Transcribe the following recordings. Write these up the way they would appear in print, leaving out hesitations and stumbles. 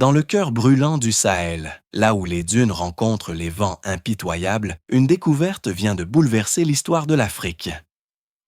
Dans le cœur brûlant du Sahel, là où les dunes rencontrent les vents impitoyables, une découverte vient de bouleverser l'histoire de l'Afrique.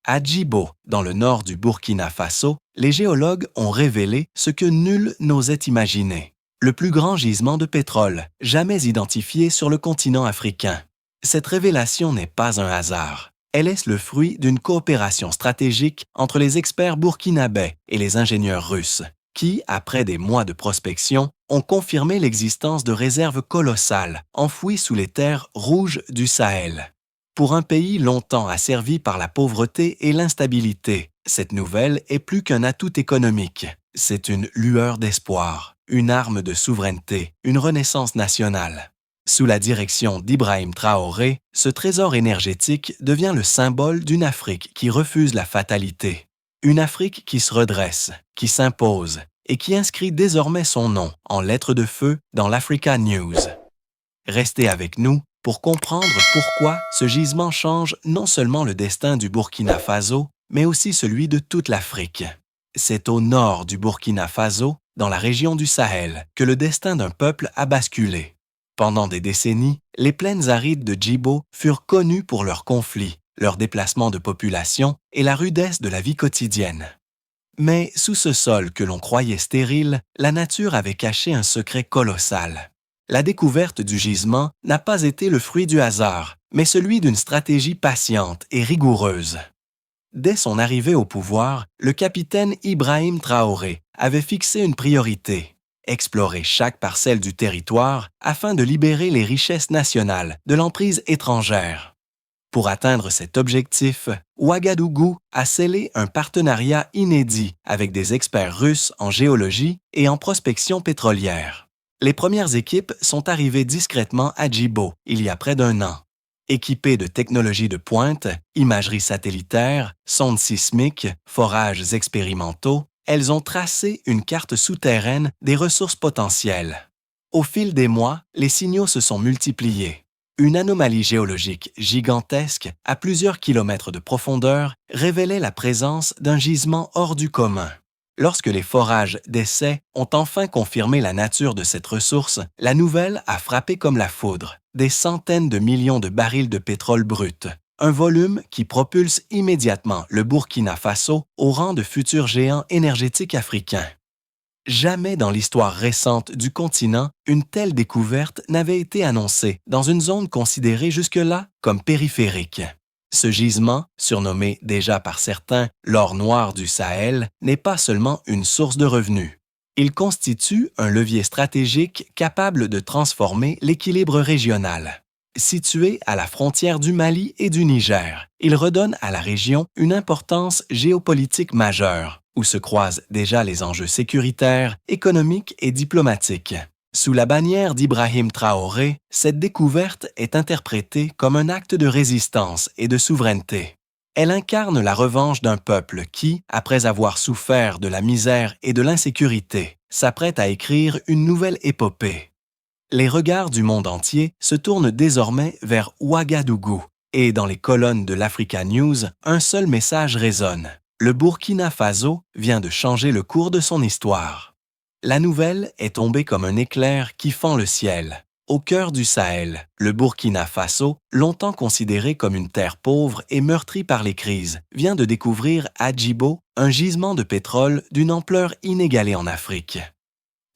À Djibo, dans le nord du Burkina Faso, les géologues ont révélé ce que nul n'osait imaginer. Le plus grand gisement de pétrole jamais identifié sur le continent africain. Cette révélation n'est pas un hasard. Elle est le fruit d'une coopération stratégique entre les experts burkinabais et les ingénieurs russes, qui, après des mois de prospection, ont confirmé l'existence de réserves colossales enfouies sous les terres rouges du Sahel. Pour un pays longtemps asservi par la pauvreté et l'instabilité, cette nouvelle est plus qu'un atout économique. C'est une lueur d'espoir, une arme de souveraineté, une renaissance nationale. Sous la direction d'Ibrahim Traoré, ce trésor énergétique devient le symbole d'une Afrique qui refuse la fatalité. Une Afrique qui se redresse, qui s'impose et qui inscrit désormais son nom en lettres de feu dans l'Africa News. Restez avec nous pour comprendre pourquoi ce gisement change non seulement le destin du Burkina Faso, mais aussi celui de toute l'Afrique. C'est au nord du Burkina Faso, dans la région du Sahel, que le destin d'un peuple a basculé. Pendant des décennies, les plaines arides de Djibo furent connues pour leurs conflits, leurs déplacements de population et la rudesse de la vie quotidienne. Mais sous ce sol que l'on croyait stérile, la nature avait caché un secret colossal. La découverte du gisement n'a pas été le fruit du hasard, mais celui d'une stratégie patiente et rigoureuse. Dès son arrivée au pouvoir, le capitaine Ibrahim Traoré avait fixé une priorité: explorer chaque parcelle du territoire afin de libérer les richesses nationales de l'emprise étrangère. Pour atteindre cet objectif, Ouagadougou a scellé un partenariat inédit avec des experts russes en géologie et en prospection pétrolière. Les premières équipes sont arrivées discrètement à Djibo il y a près d'un an. Équipées de technologies de pointe, imagerie satellitaire, sondes sismiques, forages expérimentaux, elles ont tracé une carte souterraine des ressources potentielles. Au fil des mois, les signaux se sont multipliés. Une anomalie géologique gigantesque, à plusieurs kilomètres de profondeur, révélait la présence d'un gisement hors du commun. Lorsque les forages d'essai ont enfin confirmé la nature de cette ressource, la nouvelle a frappé comme la foudre. Des centaines de millions de barils de pétrole brut, un volume qui propulse immédiatement le Burkina Faso au rang de futur géant énergétique africain. Jamais dans l'histoire récente du continent, une telle découverte n'avait été annoncée dans une zone considérée jusque-là comme périphérique. Ce gisement, surnommé déjà par certains l'or noir du Sahel, n'est pas seulement une source de revenus. Il constitue un levier stratégique capable de transformer l'équilibre régional. Situé à la frontière du Mali et du Niger, il redonne à la région une importance géopolitique majeure, où se croisent déjà les enjeux sécuritaires, économiques et diplomatiques. Sous la bannière d'Ibrahim Traoré, cette découverte est interprétée comme un acte de résistance et de souveraineté. Elle incarne la revanche d'un peuple qui, après avoir souffert de la misère et de l'insécurité, s'apprête à écrire une nouvelle épopée. Les regards du monde entier se tournent désormais vers Ouagadougou, et dans les colonnes de l'Africa News, un seul message résonne. Le Burkina Faso vient de changer le cours de son histoire. La nouvelle est tombée comme un éclair qui fend le ciel. Au cœur du Sahel, le Burkina Faso, longtemps considéré comme une terre pauvre et meurtrie par les crises, vient de découvrir à Djibo un gisement de pétrole d'une ampleur inégalée en Afrique.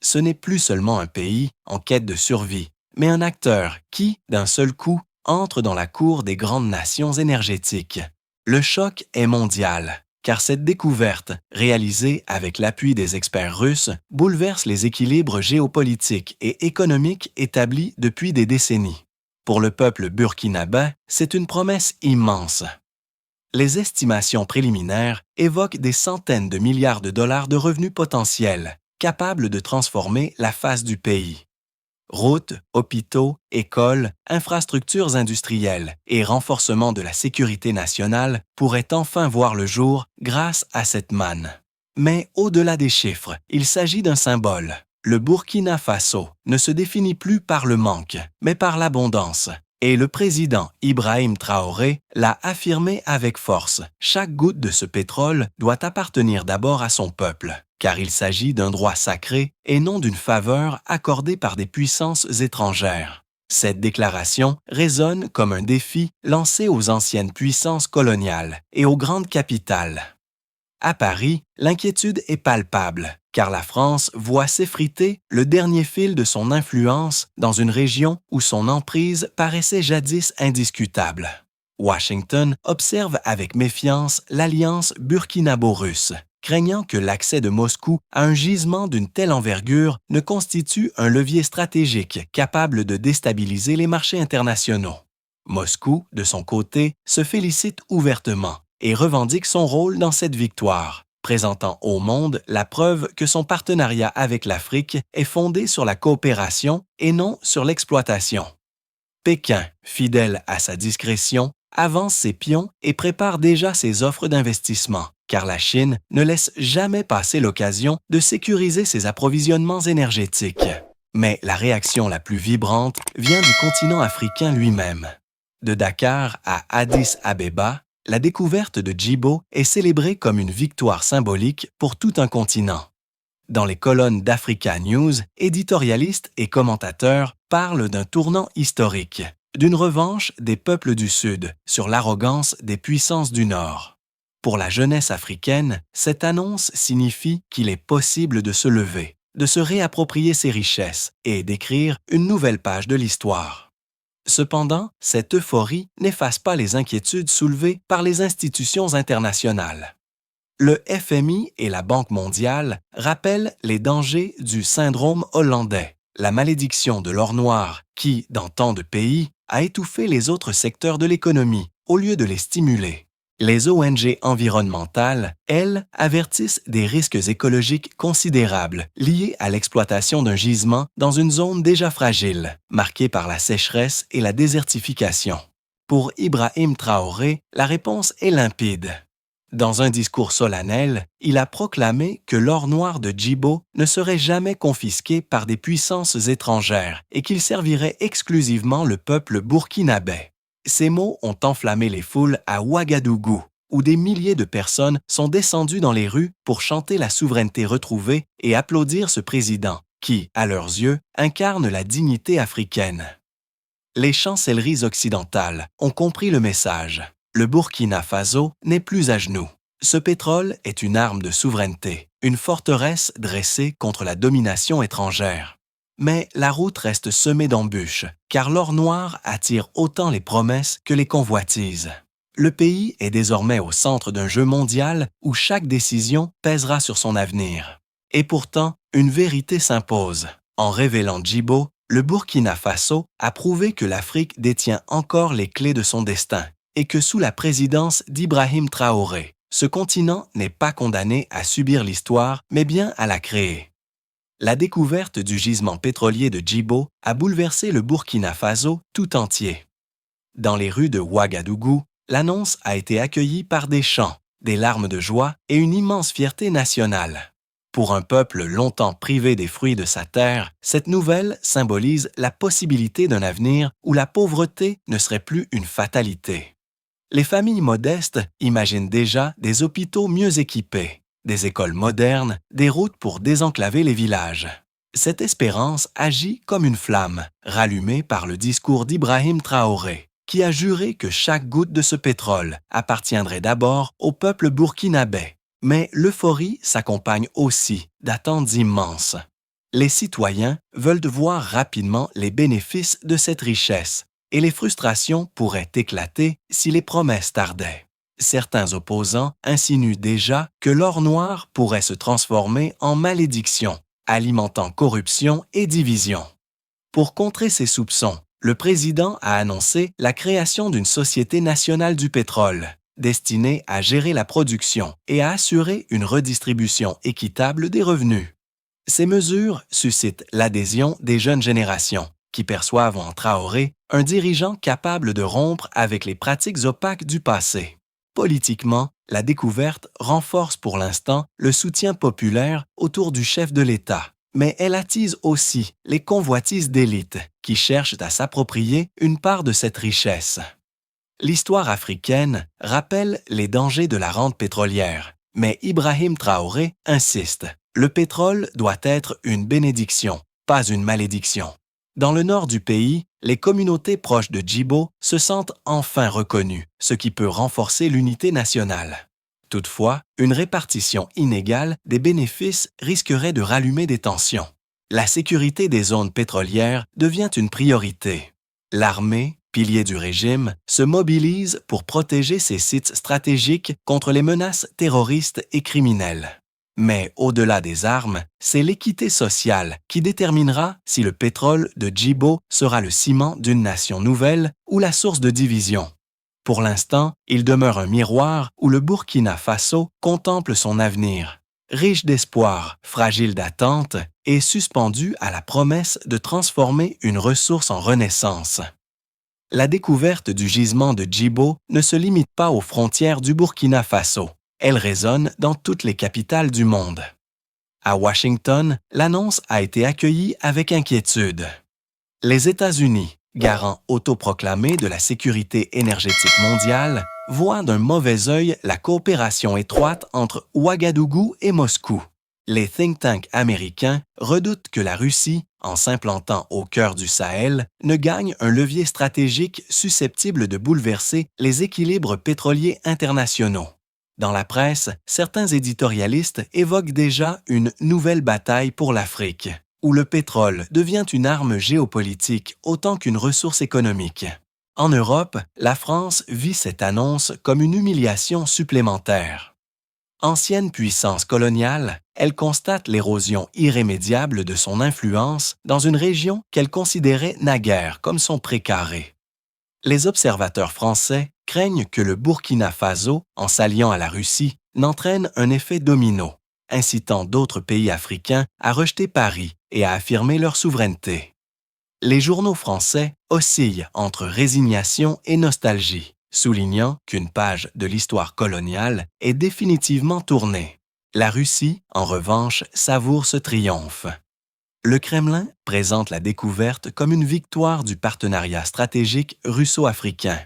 Ce n'est plus seulement un pays en quête de survie, mais un acteur qui, d'un seul coup, entre dans la cour des grandes nations énergétiques. Le choc est mondial, car cette découverte, réalisée avec l'appui des experts russes, bouleverse les équilibres géopolitiques et économiques établis depuis des décennies. Pour le peuple burkinabé, c'est une promesse immense. Les estimations préliminaires évoquent des centaines de milliards de dollars de revenus potentiels, capables de transformer la face du pays. Routes, hôpitaux, écoles, infrastructures industrielles et renforcement de la sécurité nationale pourraient enfin voir le jour grâce à cette manne. Mais au-delà des chiffres, il s'agit d'un symbole. Le Burkina Faso ne se définit plus par le manque, mais par l'abondance. Et le président Ibrahim Traoré l'a affirmé avec force. Chaque goutte de ce pétrole doit appartenir d'abord à son peuple, car il s'agit d'un droit sacré et non d'une faveur accordée par des puissances étrangères. Cette déclaration résonne comme un défi lancé aux anciennes puissances coloniales et aux grandes capitales. À Paris, l'inquiétude est palpable, car la France voit s'effriter le dernier fil de son influence dans une région où son emprise paraissait jadis indiscutable. Washington observe avec méfiance l'alliance burkinabo-russe, craignant que l'accès de Moscou à un gisement d'une telle envergure ne constitue un levier stratégique capable de déstabiliser les marchés internationaux. Moscou, de son côté, se félicite ouvertement et revendique son rôle dans cette victoire, présentant au monde la preuve que son partenariat avec l'Afrique est fondé sur la coopération et non sur l'exploitation. Pékin, fidèle à sa discrétion, avance ses pions et prépare déjà ses offres d'investissement, car la Chine ne laisse jamais passer l'occasion de sécuriser ses approvisionnements énergétiques. Mais la réaction la plus vibrante vient du continent africain lui-même. De Dakar à Addis Abeba, la découverte de Djibo est célébrée comme une victoire symbolique pour tout un continent. Dans les colonnes d'Africa News, éditorialistes et commentateurs parlent d'un tournant historique, d'une revanche des peuples du Sud sur l'arrogance des puissances du Nord. Pour la jeunesse africaine, cette annonce signifie qu'il est possible de se lever, de se réapproprier ses richesses et d'écrire une nouvelle page de l'histoire. Cependant, cette euphorie n'efface pas les inquiétudes soulevées par les institutions internationales. Le FMI et la Banque mondiale rappellent les dangers du syndrome hollandais, la malédiction de l'or noir qui, dans tant de pays, a étouffé les autres secteurs de l'économie au lieu de les stimuler. Les ONG environnementales, elles, avertissent des risques écologiques considérables liés à l'exploitation d'un gisement dans une zone déjà fragile, marquée par la sécheresse et la désertification. Pour Ibrahim Traoré, la réponse est limpide. Dans un discours solennel, il a proclamé que l'or noir de Djibo ne serait jamais confisqué par des puissances étrangères et qu'il servirait exclusivement le peuple burkinabé. Ces mots ont enflammé les foules à Ouagadougou, où des milliers de personnes sont descendues dans les rues pour chanter la souveraineté retrouvée et applaudir ce président qui, à leurs yeux, incarne la dignité africaine. Les chancelleries occidentales ont compris le message. Le Burkina Faso n'est plus à genoux. Ce pétrole est une arme de souveraineté, une forteresse dressée contre la domination étrangère. Mais la route reste semée d'embûches, car l'or noir attire autant les promesses que les convoitises. Le pays est désormais au centre d'un jeu mondial où chaque décision pèsera sur son avenir. Et pourtant, une vérité s'impose. En révélant Djibo, le Burkina Faso a prouvé que l'Afrique détient encore les clés de son destin et que sous la présidence d'Ibrahim Traoré, ce continent n'est pas condamné à subir l'histoire, mais bien à la créer. La découverte du gisement pétrolier de Djibo a bouleversé le Burkina Faso tout entier. Dans les rues de Ouagadougou, l'annonce a été accueillie par des chants, des larmes de joie et une immense fierté nationale. Pour un peuple longtemps privé des fruits de sa terre, cette nouvelle symbolise la possibilité d'un avenir où la pauvreté ne serait plus une fatalité. Les familles modestes imaginent déjà des hôpitaux mieux équipés, des écoles modernes, des routes pour désenclaver les villages. Cette espérance agit comme une flamme, rallumée par le discours d'Ibrahim Traoré, qui a juré que chaque goutte de ce pétrole appartiendrait d'abord au peuple burkinabé. Mais l'euphorie s'accompagne aussi d'attentes immenses. Les citoyens veulent voir rapidement les bénéfices de cette richesse, et les frustrations pourraient éclater si les promesses tardaient. Certains opposants insinuent déjà que l'or noir pourrait se transformer en malédiction, alimentant corruption et division. Pour contrer ces soupçons, le président a annoncé la création d'une Société nationale du pétrole, destinée à gérer la production et à assurer une redistribution équitable des revenus. Ces mesures suscitent l'adhésion des jeunes générations, qui perçoivent en Traoré un dirigeant capable de rompre avec les pratiques opaques du passé. Politiquement, la découverte renforce pour l'instant le soutien populaire autour du chef de l'État, mais elle attise aussi les convoitises d'élite qui cherchent à s'approprier une part de cette richesse. L'histoire africaine rappelle les dangers de la rente pétrolière, mais Ibrahim Traoré insiste, le pétrole doit être une bénédiction, pas une malédiction. Dans le nord du pays, les communautés proches de Djibo se sentent enfin reconnues, ce qui peut renforcer l'unité nationale. Toutefois, une répartition inégale des bénéfices risquerait de rallumer des tensions. La sécurité des zones pétrolières devient une priorité. L'armée, pilier du régime, se mobilise pour protéger ces sites stratégiques contre les menaces terroristes et criminelles. Mais au-delà des armes, c'est l'équité sociale qui déterminera si le pétrole de Djibo sera le ciment d'une nation nouvelle ou la source de division. Pour l'instant, il demeure un miroir où le Burkina Faso contemple son avenir, riche d'espoir, fragile d'attente et suspendu à la promesse de transformer une ressource en renaissance. La découverte du gisement de Djibo ne se limite pas aux frontières du Burkina Faso. Elle résonne dans toutes les capitales du monde. À Washington, l'annonce a été accueillie avec inquiétude. Les États-Unis, garants autoproclamés de la sécurité énergétique mondiale, voient d'un mauvais œil la coopération étroite entre Ouagadougou et Moscou. Les think tanks américains redoutent que la Russie, en s'implantant au cœur du Sahel, ne gagne un levier stratégique susceptible de bouleverser les équilibres pétroliers internationaux. Dans la presse, certains éditorialistes évoquent déjà une nouvelle bataille pour l'Afrique, où le pétrole devient une arme géopolitique autant qu'une ressource économique. En Europe, la France vit cette annonce comme une humiliation supplémentaire. Ancienne puissance coloniale, elle constate l'érosion irrémédiable de son influence dans une région qu'elle considérait naguère comme son précaré. Les observateurs français craignent que le Burkina Faso, en s'alliant à la Russie, n'entraîne un effet domino, incitant d'autres pays africains à rejeter Paris et à affirmer leur souveraineté. Les journaux français oscillent entre résignation et nostalgie, soulignant qu'une page de l'histoire coloniale est définitivement tournée. La Russie, en revanche, savoure ce triomphe. Le Kremlin présente la découverte comme une victoire du partenariat stratégique russo-africain.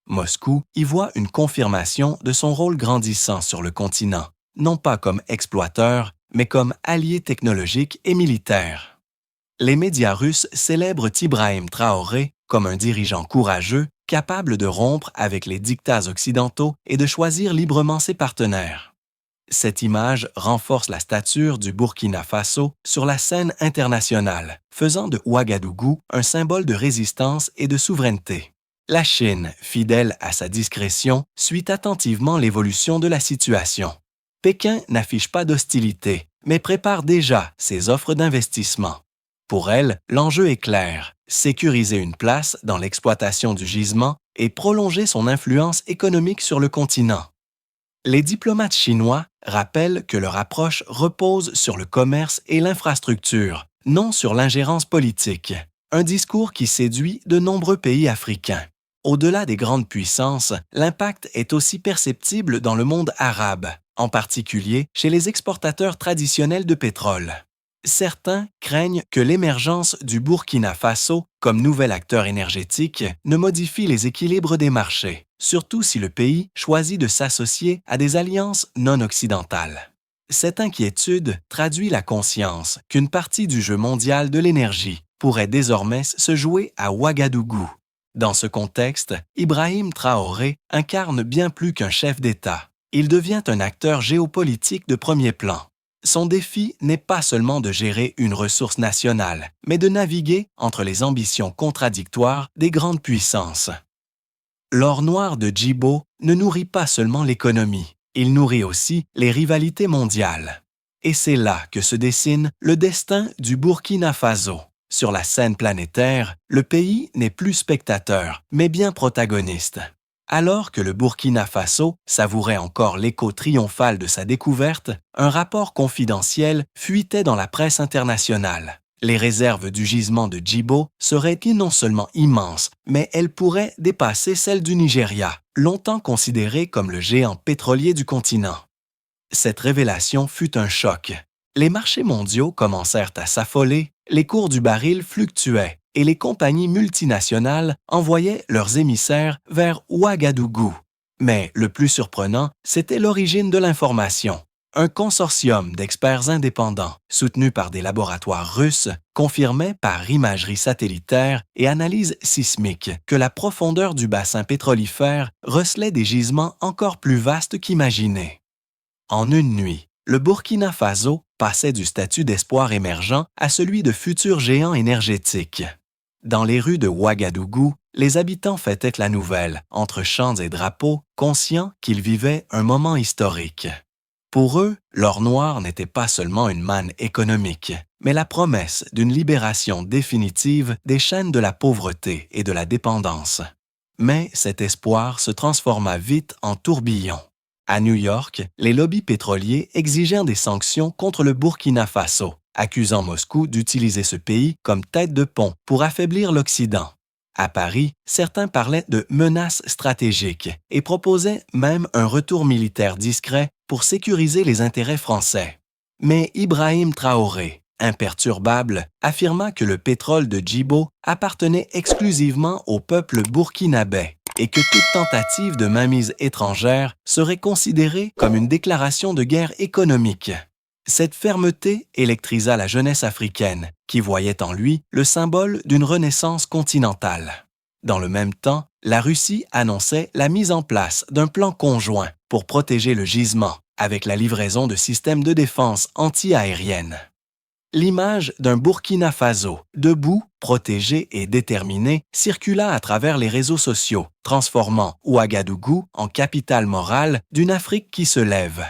Moscou y voit une confirmation de son rôle grandissant sur le continent, non pas comme exploiteur, mais comme allié technologique et militaire. Les médias russes célèbrent Ibrahim Traoré comme un dirigeant courageux, capable de rompre avec les diktats occidentaux et de choisir librement ses partenaires. Cette image renforce la stature du Burkina Faso sur la scène internationale, faisant de Ouagadougou un symbole de résistance et de souveraineté. La Chine, fidèle à sa discrétion, suit attentivement l'évolution de la situation. Pékin n'affiche pas d'hostilité, mais prépare déjà ses offres d'investissement. Pour elle, l'enjeu est clair, sécuriser une place dans l'exploitation du gisement et prolonger son influence économique sur le continent. Les diplomates chinois rappellent que leur approche repose sur le commerce et l'infrastructure, non sur l'ingérence politique, un discours qui séduit de nombreux pays africains. Au-delà des grandes puissances, l'impact est aussi perceptible dans le monde arabe, en particulier chez les exportateurs traditionnels de pétrole. Certains craignent que l'émergence du Burkina Faso comme nouvel acteur énergétique ne modifie les équilibres des marchés, surtout si le pays choisit de s'associer à des alliances non occidentales. Cette inquiétude traduit la conscience qu'une partie du jeu mondial de l'énergie pourrait désormais se jouer à Ouagadougou. Dans ce contexte, Ibrahim Traoré incarne bien plus qu'un chef d'État. Il devient un acteur géopolitique de premier plan. Son défi n'est pas seulement de gérer une ressource nationale, mais de naviguer entre les ambitions contradictoires des grandes puissances. L'or noir de Djibo ne nourrit pas seulement l'économie, il nourrit aussi les rivalités mondiales. Et c'est là que se dessine le destin du Burkina Faso. Sur la scène planétaire, le pays n'est plus spectateur, mais bien protagoniste. Alors que le Burkina Faso savourait encore l'écho triomphal de sa découverte, un rapport confidentiel fuitait dans la presse internationale. Les réserves du gisement de Djibo seraient non seulement immenses, mais elles pourraient dépasser celles du Nigeria, longtemps considéré comme le géant pétrolier du continent. Cette révélation fut un choc. Les marchés mondiaux commencèrent à s'affoler, les cours du baril fluctuaient, et les compagnies multinationales envoyaient leurs émissaires vers Ouagadougou. Mais le plus surprenant, c'était l'origine de l'information. Un consortium d'experts indépendants, soutenu par des laboratoires russes, confirmait par imagerie satellitaire et analyse sismique que la profondeur du bassin pétrolifère recelait des gisements encore plus vastes qu'imaginés. En une nuit, le Burkina Faso passait du statut d'espoir émergent à celui de futur géant énergétique. Dans les rues de Ouagadougou, les habitants fêtaient la nouvelle, entre chants et drapeaux, conscients qu'ils vivaient un moment historique. Pour eux, l'or noir n'était pas seulement une manne économique, mais la promesse d'une libération définitive des chaînes de la pauvreté et de la dépendance. Mais cet espoir se transforma vite en tourbillon. À New York, les lobbies pétroliers exigèrent des sanctions contre le Burkina Faso, accusant Moscou d'utiliser ce pays comme tête de pont pour affaiblir l'Occident. À Paris, certains parlaient de menaces stratégiques et proposaient même un retour militaire discret pour sécuriser les intérêts français. Mais Ibrahim Traoré, imperturbable, affirma que le pétrole de Djibo appartenait exclusivement au peuple burkinabé et que toute tentative de mainmise étrangère serait considérée comme une déclaration de guerre économique. Cette fermeté électrisa la jeunesse africaine, qui voyait en lui le symbole d'une renaissance continentale. Dans le même temps, la Russie annonçait la mise en place d'un plan conjoint pour protéger le gisement, avec la livraison de systèmes de défense anti-aérienne. L'image d'un Burkina Faso, debout, protégé et déterminé, circula à travers les réseaux sociaux, transformant Ouagadougou en capitale morale d'une Afrique qui se lève.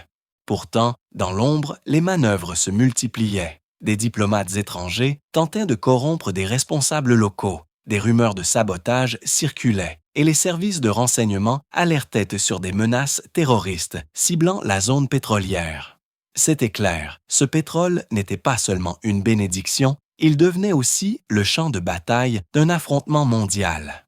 Pourtant, dans l'ombre, les manœuvres se multipliaient. Des diplomates étrangers tentaient de corrompre des responsables locaux. Des rumeurs de sabotage circulaient et les services de renseignement alertaient sur des menaces terroristes ciblant la zone pétrolière. C'était clair, ce pétrole n'était pas seulement une bénédiction, il devenait aussi le champ de bataille d'un affrontement mondial.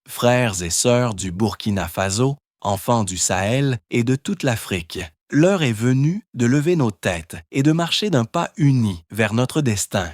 Frères et sœurs du Burkina Faso, enfants du Sahel et de toute l'Afrique, l'heure est venue de lever nos têtes et de marcher d'un pas uni vers notre destin.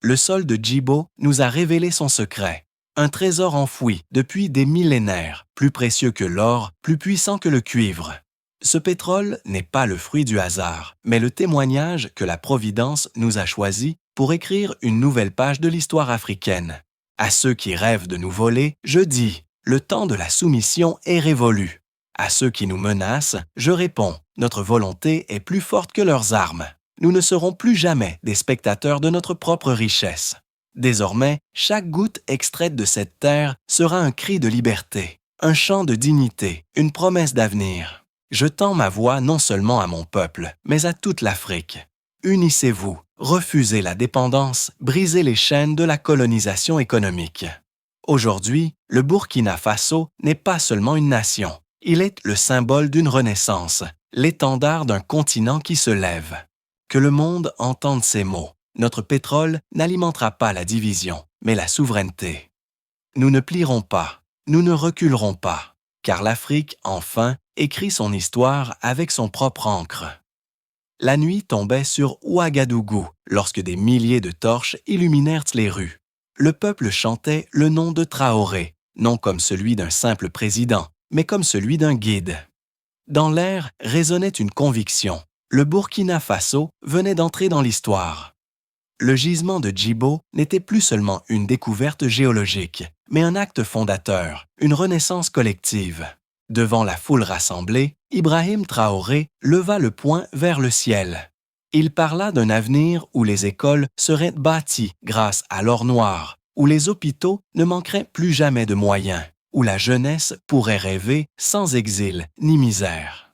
Le sol de Djibo nous a révélé son secret, un trésor enfoui depuis des millénaires, plus précieux que l'or, plus puissant que le cuivre. Ce pétrole n'est pas le fruit du hasard, mais le témoignage que la Providence nous a choisi pour écrire une nouvelle page de l'histoire africaine. À ceux qui rêvent de nous voler, je dis, le temps de la soumission est révolu. À ceux qui nous menacent, je réponds, notre volonté est plus forte que leurs armes. Nous ne serons plus jamais des spectateurs de notre propre richesse. Désormais, chaque goutte extraite de cette terre sera un cri de liberté, un chant de dignité, une promesse d'avenir. Je tends ma voix non seulement à mon peuple, mais à toute l'Afrique. Unissez-vous, refusez la dépendance, brisez les chaînes de la colonisation économique. Aujourd'hui, le Burkina Faso n'est pas seulement une nation. Il est le symbole d'une renaissance, l'étendard d'un continent qui se lève. Que le monde entende ces mots. Notre pétrole n'alimentera pas la division, mais la souveraineté. Nous ne plierons pas, nous ne reculerons pas, car l'Afrique, enfin, écrit son histoire avec son propre encre. La nuit tombait sur Ouagadougou lorsque des milliers de torches illuminèrent les rues. Le peuple chantait le nom de Traoré, non comme celui d'un simple président, mais comme celui d'un guide. Dans l'air résonnait une conviction. Le Burkina Faso venait d'entrer dans l'histoire. Le gisement de Djibo n'était plus seulement une découverte géologique, mais un acte fondateur, une renaissance collective. Devant la foule rassemblée, Ibrahim Traoré leva le poing vers le ciel. Il parla d'un avenir où les écoles seraient bâties grâce à l'or noir, où les hôpitaux ne manqueraient plus jamais de moyens, où la jeunesse pourrait rêver sans exil ni misère.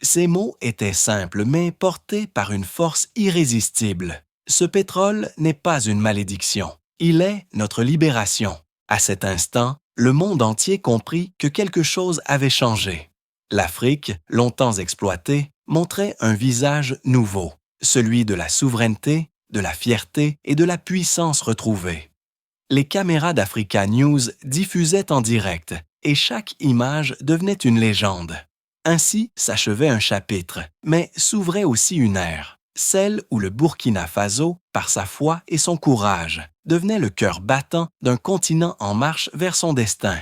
Ces mots étaient simples, mais portés par une force irrésistible. Ce pétrole n'est pas une malédiction, il est notre libération. À cet instant, le monde entier comprit que quelque chose avait changé. L'Afrique, longtemps exploitée, montrait un visage nouveau, celui de la souveraineté, de la fierté et de la puissance retrouvée. Les caméras d'Africa News diffusaient en direct et chaque image devenait une légende. Ainsi s'achevait un chapitre, mais s'ouvrait aussi une ère, celle où le Burkina Faso, par sa foi et son courage, devenait le cœur battant d'un continent en marche vers son destin.